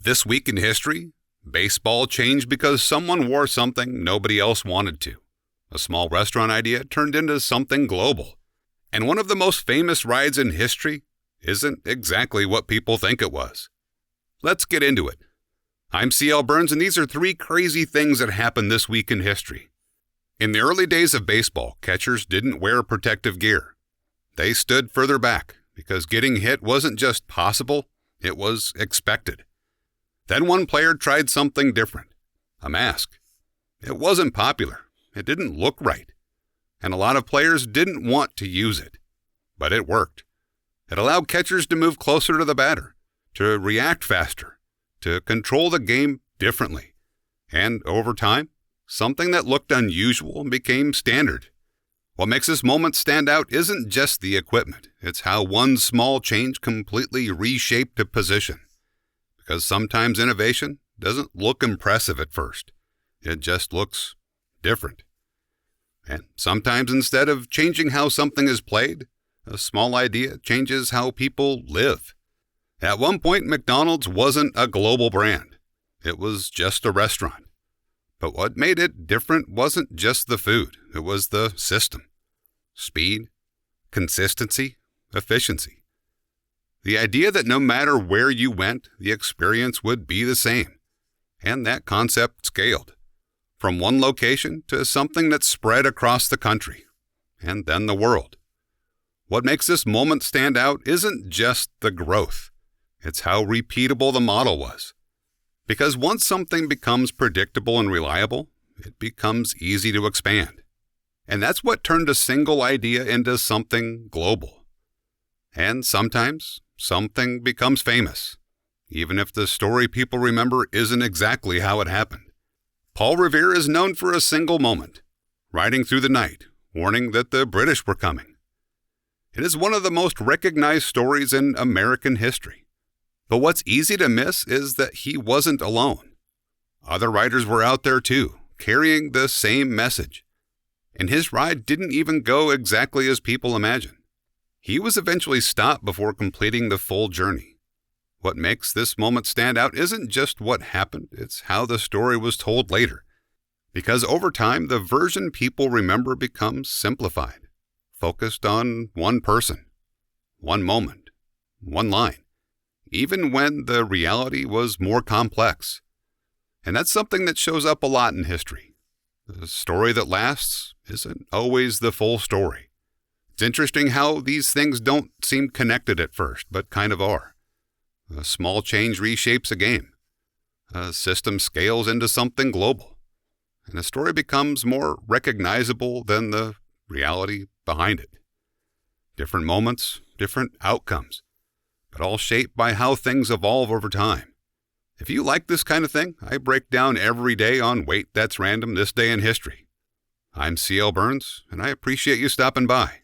This week in history, baseball changed because someone wore something nobody else wanted to. A small restaurant idea turned into something global. And one of the most famous rides in history isn't exactly what people think it was. Let's get into it. I'm C.L. Burns, and these are 3 crazy things that happened this week in history. In the early days of baseball, catchers didn't wear protective gear. They stood further back because getting hit wasn't just possible, it was expected. Then one player tried something different, a mask. It wasn't popular. It didn't look right. And a lot of players didn't want to use it. But it worked. It allowed catchers to move closer to the batter, to react faster, to control the game differently. And over time, something that looked unusual became standard. What makes this moment stand out isn't just the equipment. It's how one small change completely reshaped a position. Because sometimes innovation doesn't look impressive at first. It just looks different. And sometimes instead of changing how something is played, a small idea changes how people live. At one point, McDonald's wasn't a global brand. It was just a restaurant. But what made it different wasn't just the food. It was the system. Speed, consistency, efficiency. The idea that no matter where you went, the experience would be the same. And that concept scaled. From one location to something that spread across the country. And then the world. What makes this moment stand out isn't just the growth. It's how repeatable the model was. Because once something becomes predictable and reliable, it becomes easy to expand. And that's what turned a single idea into something global. And sometimes, something becomes famous, even if the story people remember isn't exactly how it happened. Paul Revere is known for a single moment, riding through the night, warning that the British were coming. It is one of the most recognized stories in American history. But what's easy to miss is that he wasn't alone. Other riders were out there too, carrying the same message. And his ride didn't even go exactly as people imagine. He was eventually stopped before completing the full journey. What makes this moment stand out isn't just what happened, it's how the story was told later. Because over time, the version people remember becomes simplified, focused on one person, one moment, one line, even when the reality was more complex. And that's something that shows up a lot in history. The story that lasts isn't always the full story. It's interesting how these things don't seem connected at first, but kind of are. A small change reshapes a game. A system scales into something global. And a story becomes more recognizable than the reality behind it. Different moments, different outcomes, but all shaped by how things evolve over time. If you like this kind of thing, I break down every day on Wait, That's Random, This Day in History. I'm C.L. Burns, and I appreciate you stopping by.